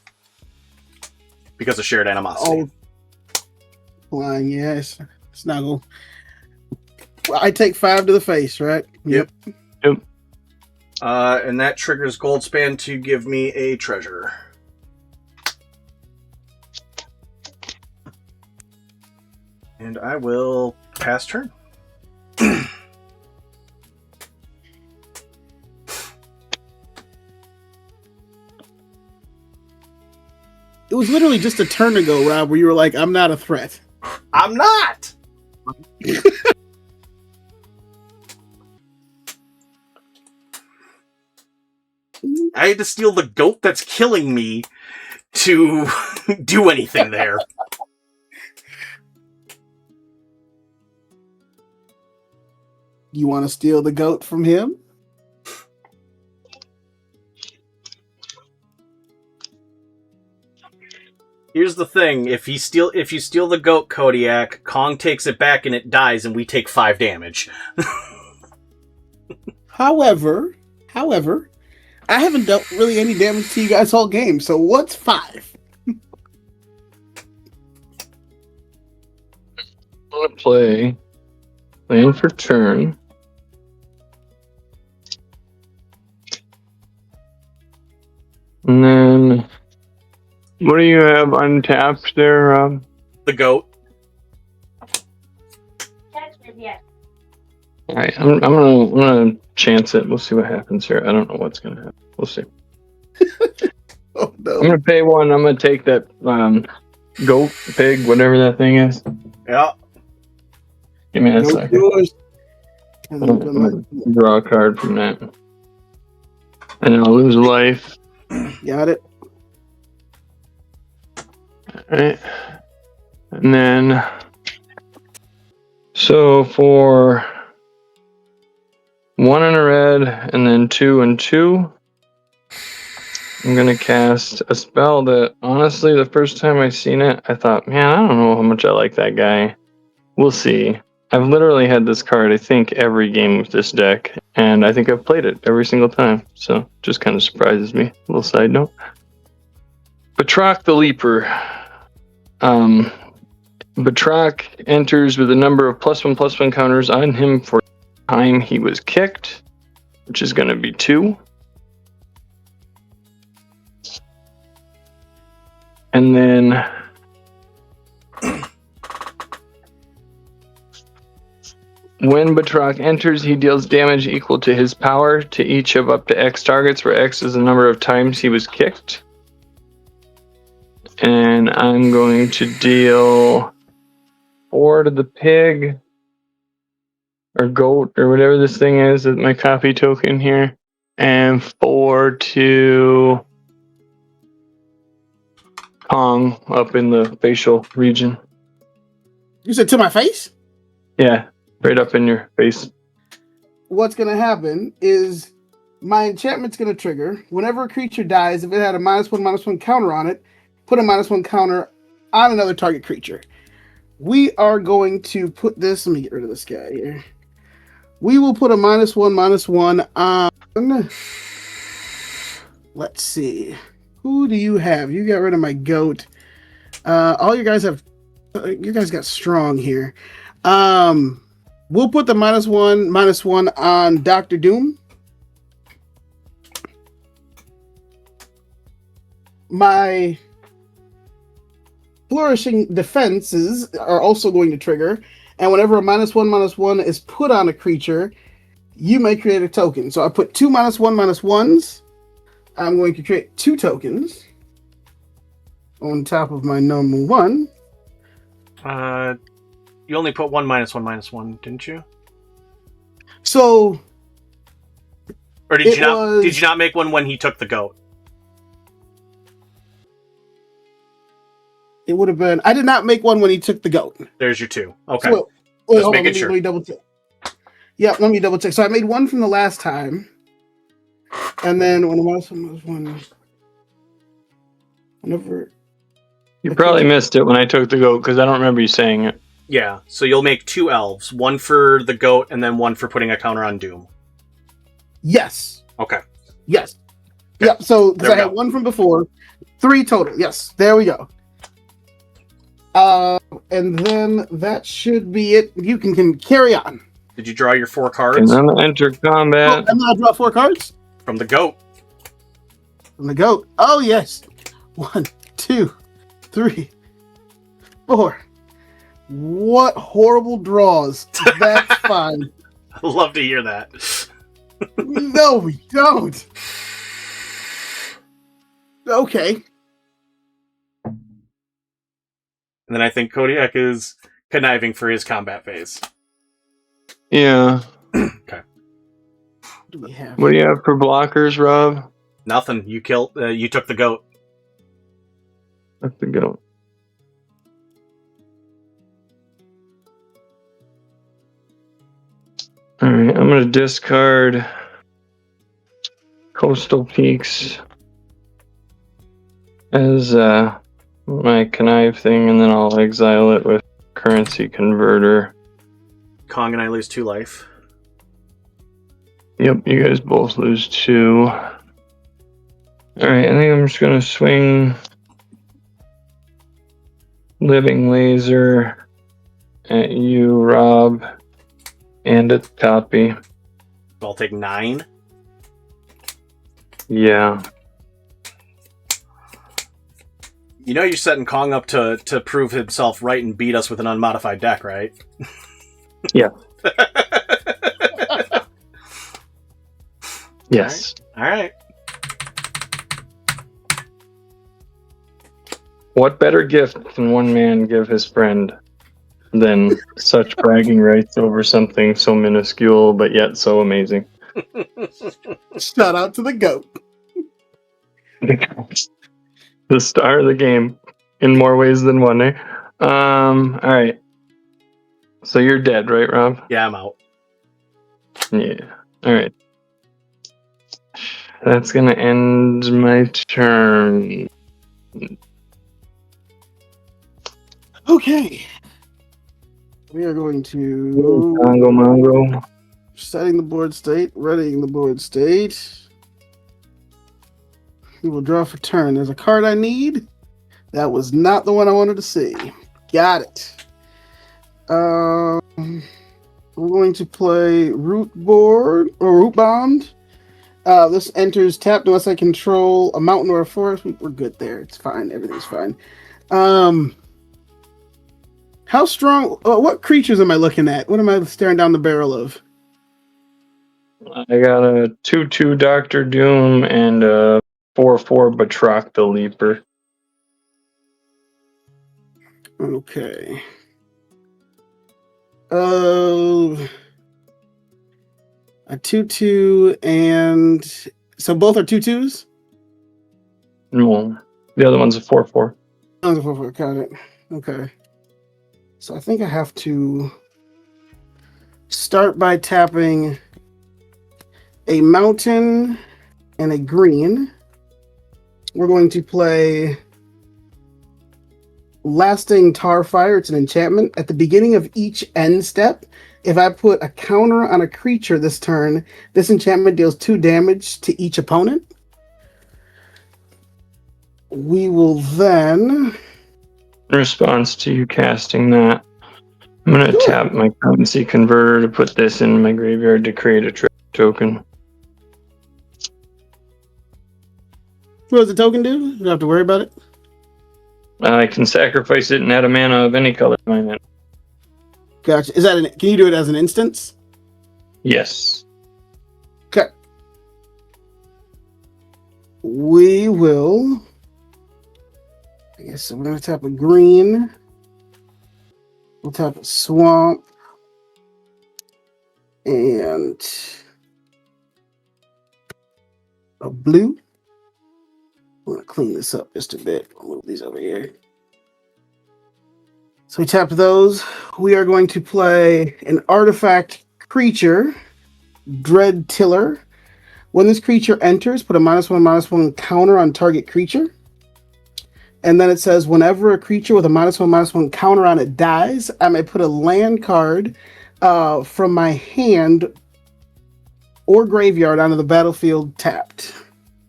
Because of shared animosity. Oh, flying, yes. Snuggle. Well, I take 5 to the face, right? Yep. And that triggers Goldspan to give me a treasure. And I will pass turn. It was literally just a turn ago, Rob, where you were like, I'm not a threat. I'm not! I had to steal the goat that's killing me to do anything there. You want to steal the goat from him? Here's the thing: if you steal the goat, Kodiak, Kong takes it back and it dies, and we take 5 damage. However, I haven't dealt really any damage to you guys all game. So what's 5? I'm gonna play land for turn. And then, what do you have untapped there, Rob? The goat. Alright, I'm gonna chance it. We'll see what happens here. I don't know what's gonna happen. We'll see. Oh no! I'm gonna pay 1. I'm gonna take that goat, pig, whatever that thing is. Yeah. Give me a Goat second. yours. I'm gonna draw a card from that. And I'll lose a life. Got it. Alright. And then, so for 1 and a red, and then 2 and 2, I'm gonna cast a spell that, honestly, the first time I seen it, I thought, man, I don't know how much I like that guy. We'll see. I've literally had this card, I think, every game with this deck, and I think I've played it every single time, so just kind of surprises me. A little side note. Batroc the Leaper. Batroc enters with a number of +1/+1 counters on him for time he was kicked, which is going to be 2. And then when Batroc enters, he deals damage equal to his power to each of up to X targets, where X is the number of times he was kicked. And I'm going to deal 4 to the pig, or goat, or whatever this thing is, my copy token here, and 4 to Kong up in the facial region. You said to my face? Yeah, right up in your face. What's going to happen is my enchantment's going to trigger. Whenever a creature dies, if it had a -1/-1 counter on it, put a -1 counter on another target creature. We are going to put this. Let me get rid of this guy here. We will put a -1/-1 on. Let's see. Who do you have? You got rid of my goat. All you guys have. You guys got strong here. We'll put the -1/-1 on Dr. Doom. My flourishing defenses are also going to trigger, and whenever a -1/-1 is put on a creature, you may create a token. So I put 2 -1/-1s. I'm going to create 2 tokens on top of my normal 1. You only put 1 -1/-1, didn't you? So Or did It you not? was- Did you not make one when he took the goat? it would have been. I did not make one when he took the goat. There's your 2. Okay. So, Just hold on, making sure. let me double check. Yeah, let me double check. So I made one from the last time, and then when was one. Whenever You probably missed it when I took the goat because I don't remember you saying it. Yeah. So you'll make 2 elves, one for the goat, and then one for putting a counter on Doom. yes, Okay. yes, Okay. yeah. So because There I we had go. one from before, 3 total. Yes, there we go. And then that should be it. You can carry on. Did you draw your 4 And cards then enter Oh, combat. and then I draw 4 cards from the goat? from the goat. Oh yes, 1, 2, 3, 4. What horrible draws. That's fine. I love to hear that. No, we don't. Okay. And then I think Kodiak is conniving for his combat phase. Yeah. Do we have? What do you have for blockers, Rob? Nothing. You killed. You took the goat. That's the goat. Alright, I'm going to discard Coastal Peaks as my connive thing, and then I'll exile it with currency converter. Kong and I lose 2 life. Yep, you guys both lose 2. Alright, I think I'm just going to swing Living Laser at you, Rob, and at the copy. So I'll take 9. Yeah. You know you're setting Kong up to prove himself right and beat us with an unmodified deck, right? Yeah. Yes. All right. What better gift can one man give his friend than such bragging rights over something so minuscule but yet so amazing? Shout out to the goat. The star of the game in more ways than one, eh? Alright. So you're dead, right, Rob? Yeah, I'm out. Yeah. Alright. That's gonna end my turn. Okay. We are going to Mongo Mongo. setting the board state, readying the board state. We will draw for turn. There's a card I need. That was not the one I wanted to see. Got it. We're going to play Root Board or Root Bound. This enters tapped unless I control a mountain or a forest. We're good there. It's fine. Everything's fine. How strong? What creatures am I looking at? What am I staring down the barrel of? I got a 2/2 Doctor Doom and a 4/4 Batroc the Leaper. Okay. A 2/2 and so both are 2/2s. Well, the other one's a 4/4. Got it. Okay. So I think I have to start by tapping a mountain and a green. We're going to play Lasting Tarfire. It's an enchantment. At the beginning of each end step, if I put a counter on a creature this turn, this enchantment deals 2 damage to each opponent. We will then... In response to you casting that, I'm going to tap my currency converter to put this in my graveyard to create a token. What does the token do? You don't have to worry about it. I can sacrifice it and add a mana of any color. Gotcha. Is that can you do it as an instance? Yes. Okay. We will. I guess so. We're gonna tap a green. We'll tap a swamp. and a blue. I'm gonna clean this up just a bit. I'll move these over here. So we tapped those. We are going to play an artifact creature, Dread Tiller. When this creature enters, put a -1/-1 counter on target creature. And then it says, whenever a creature with a -1/-1 counter on it dies, I may put a land card from my hand or graveyard onto the battlefield tapped.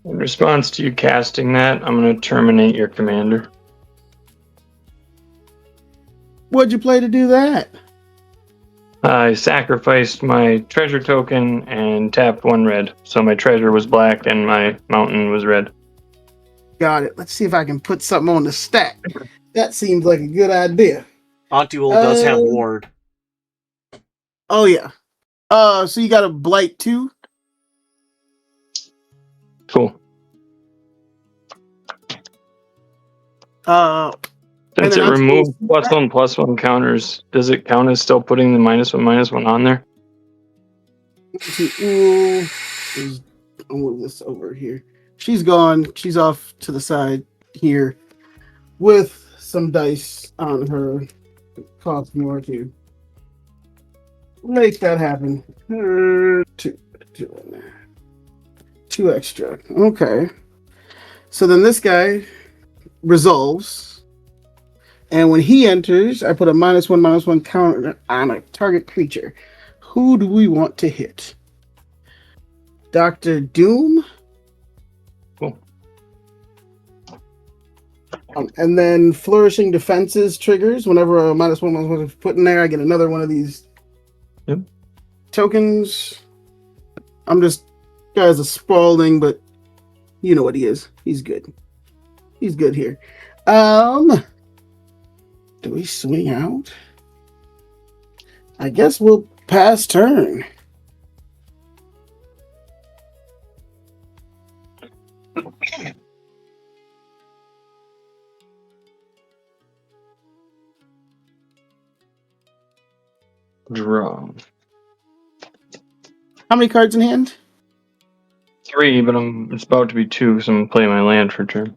In response to you casting that, I'm going to terminate your commander. What'd you play to do that? I sacrificed my treasure token and tapped 1 red. So my treasure was black and my mountain was red. Got it. Let's see if I can put something on the stack. That seems like a good idea. Auntie Ool does have ward. Oh, yeah. So you got a blight too? Cool. And Since it then removed Auntie +1/+1 counters, does it count as still putting the -1/-1 on there? Ooh, I'll move this over here. She's gone. She's off to the side here with some dice on her. It costs more to make that happen. Two extra. Okay. So then this guy resolves. And when he enters, I put a -1/-1 counter on a target creature. Who do we want to hit? Dr. Doom? Cool. And then Flourishing Defenses triggers. Whenever a -1/-1 is put in there, I get another one of these tokens. I'm just, guy's a Spalding, but you know what he is. He's good. He's good here. Do we swing out? I guess we'll pass turn. Draw. How many cards in hand? 3, but it's about to be 2, so I'm going to play my land for turn.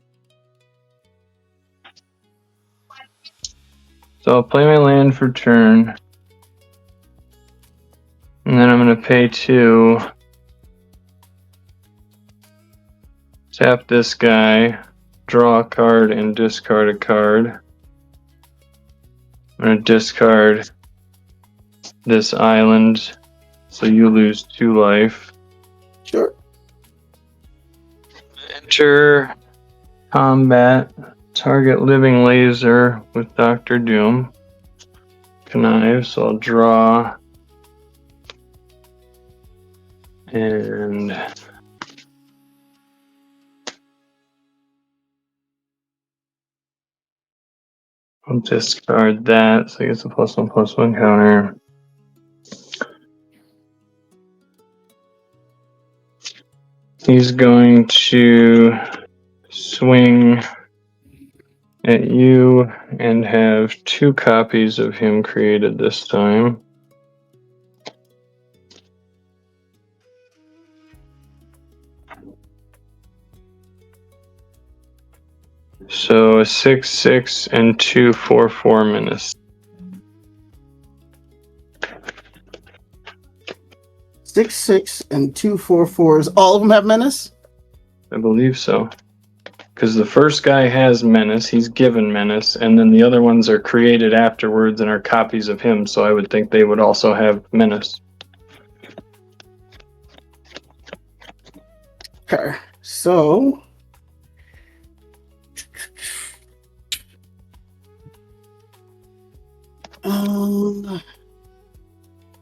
So I'll play my land for turn. And then I'm going to pay 2. Tap this guy. Draw a card and discard a card. I'm going to discard this island. So you lose 2 life. Sure. Enter combat. Target living laser with Dr. Doom. Connive, so I'll draw. And I'll discard that, so he gets a +1/+1 counter. He's going to swing at you and have 2 copies of him created this time. So a 6/6 and 2 4/4 menace. 6/6 and 2 4/4s. All of them have menace? I believe so. Because the first guy has menace, he's given menace, and then the other ones are created afterwards and are copies of him, so I would think they would also have menace. Okay, so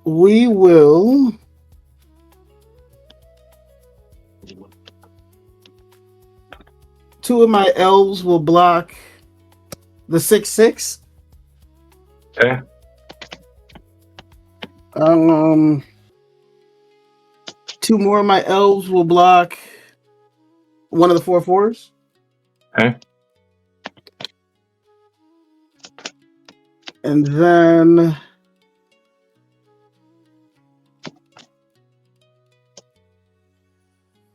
we will two of my elves will block the 6/6. Okay. 2 more of my elves will block one of the 4/4s. Okay. And then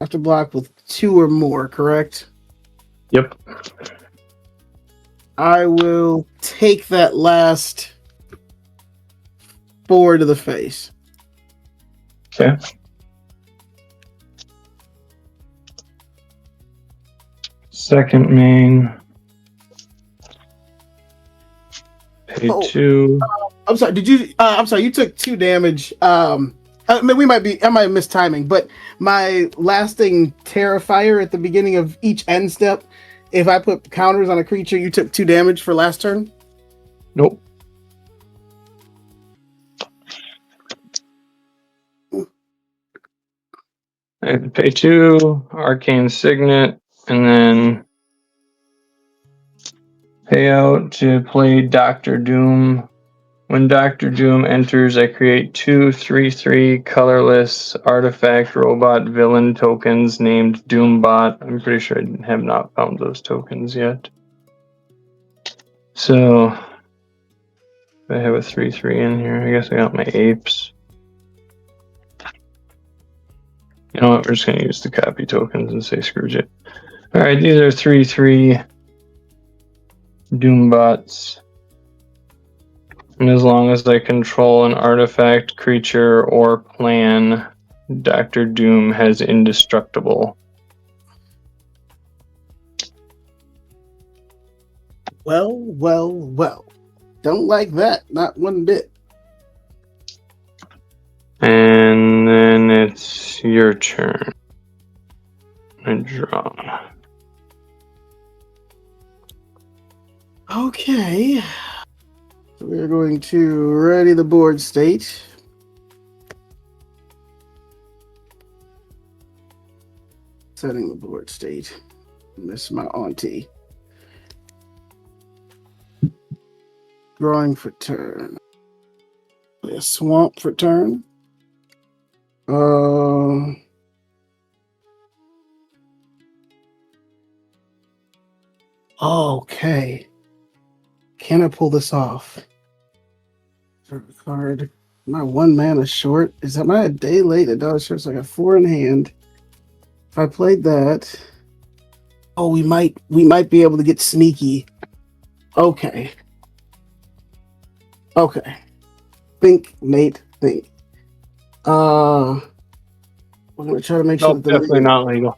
have to block with 2 or more, correct? Yep. I will take that last 4 to the face. Okay. Second main. Pay 2. I'm sorry. Did you? I'm sorry. You took 2 damage. I mean, I might have missed timing, but my lasting Terrifier at the beginning of each end step, if I put counters on a creature, you took 2 damage for last turn? Nope. I have to pay 2, Arcane Signet, and then pay out to play Doctor Doom. When Doctor Doom enters, I create 2 3/3 colorless artifact robot villain tokens named Doombot. I'm pretty sure I have not found those tokens yet. So I have a 3/3 in here. I guess I got my apes. You know what? We're just gonna use the copy tokens and say screw it. All right, these are 3/3 Doombots. And as long as I control an artifact, creature, or plan, Dr. Doom has indestructible. Well. Don't like that. Not one bit. And then it's your turn. I draw. Okay. So we're going to ready the board state. Setting the board state. Miss my auntie. Drawing for turn. Play a swamp for turn. Okay. Can I pull this off? Card. My 1 mana short. Am I a day late? A dollar short, so I got 4 in hand. If I played that, we might be able to get sneaky. Okay. Think, Nate. Think. We're gonna try to make sure that definitely not legal.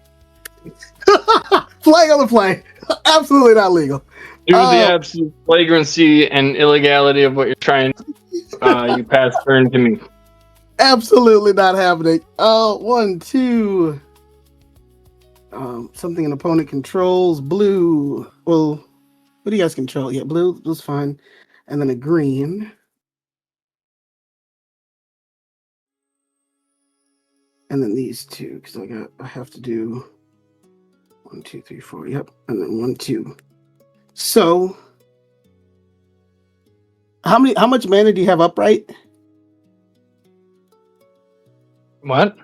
Flag on the play. Absolutely not legal. Due to the absolute flagrancy and illegality of what you're trying, you pass turn to me. Absolutely not happening. 1, 2. Something an opponent controls. Blue. Well, what do you guys control? Yeah, blue's fine. And then a green. And then these 2, because I have to do 1, 2, 3, 4. Yep. And then 1, 2. So how much mana do you have upright? What?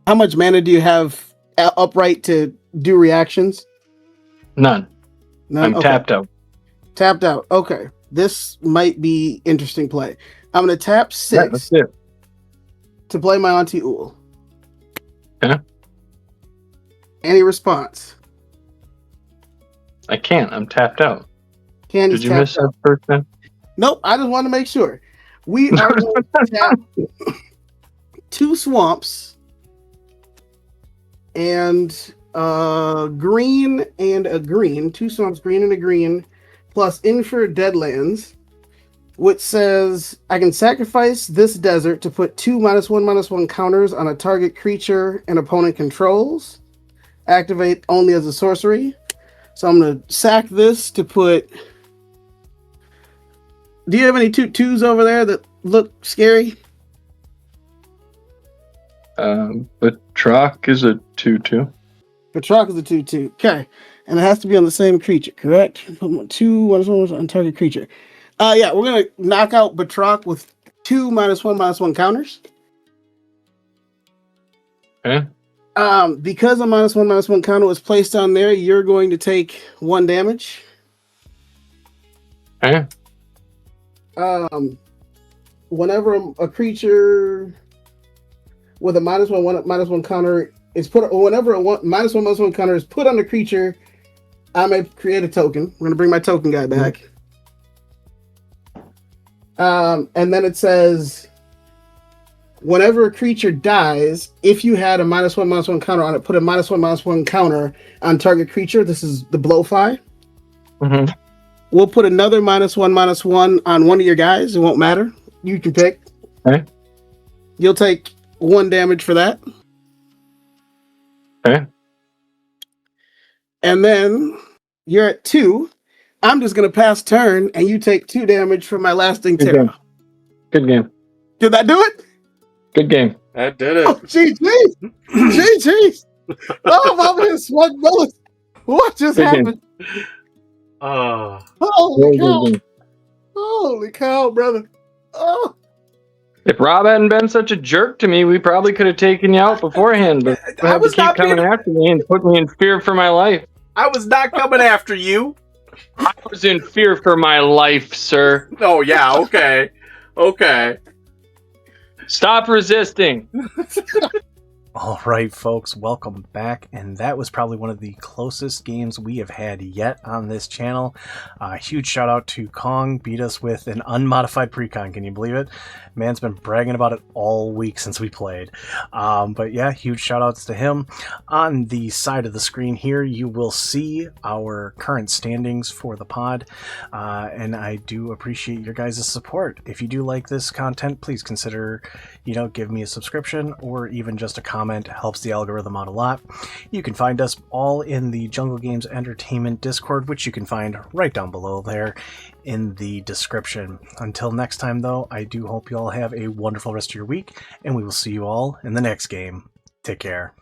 How much mana do you have upright to do reactions? None. I'm Okay. tapped out. Tapped out. Okay. This might be interesting play. I'm going to tap 6 that's it. to play my Auntie Ool. Yeah. Any response? I can't. I'm tapped out. Candy's Did you miss tapped that out. person? Nope. I just want to make sure. We are going to tap 2 swamps and green and a green. 2 swamps, green and a green, plus Infer Deadlands, which says I can sacrifice this desert to put 2 -1/-1 counters on a target creature an opponent controls. Activate only as a sorcery. So I'm going to sack this to put... Do you have any 2/2s over there that look scary? But Trock is a 2/2. Batroc is a 2/2. Okay. And it has to be on the same creature, correct? 2 1/1 on target creature. Yeah, we're going to knock out Batroc with 2 -1/-1 counters. Okay. Because a -1/-1 counter was placed on there, you're going to take 1 damage. Okay. Whenever a creature with a -1/-1 counter is put whenever a -1/-1 counter is put on the creature, I may create a token. We're gonna bring my token guy back. And then it says, whenever a creature dies, if you had a -1/-1 counter on it, put a -1/-1 counter on target creature. This is the Blowfly. Mm-hmm. We'll put another -1/-1 on one of your guys. It won't matter. You can pick. Okay. You'll take 1 damage for that. Okay. And then you're at 2. I'm just gonna pass turn, and you take 2 damage from my Lasting Good Terror. game. Good game. Did that do it? Good game. That did it. Oh, GG! GG! Oh, I'm in smug bullets. What just Good game. happened? Oh, Holy Very cow! good game. Holy cow, brother! Oh, If Rob hadn't been such a jerk to me, we probably could have taken you out beforehand. But you I had to was keep not coming being- after me and put me in fear for my life. I was not coming after you. I was in fear for my life, sir. Oh, yeah, okay. Okay. Stop resisting. All right, folks, welcome back. And that was probably one of the closest games we have had yet on this channel. Huge shout out to Kong, beat us with an unmodified Precon. Can you believe it? Man's been bragging about it all week since we played. But yeah, huge shout outs to him. On the side of the screen here, you will see our current standings for the pod. And I do appreciate your guys' support. If you do like this content, please consider, give me a subscription or even just a comment. Helps the algorithm out a lot. You can find us all in the Jungle Games Entertainment Discord, which you can find right down below there in the description. Until next time, though, I do hope you all have a wonderful rest of your week, and we will see you all in the next game. Take care.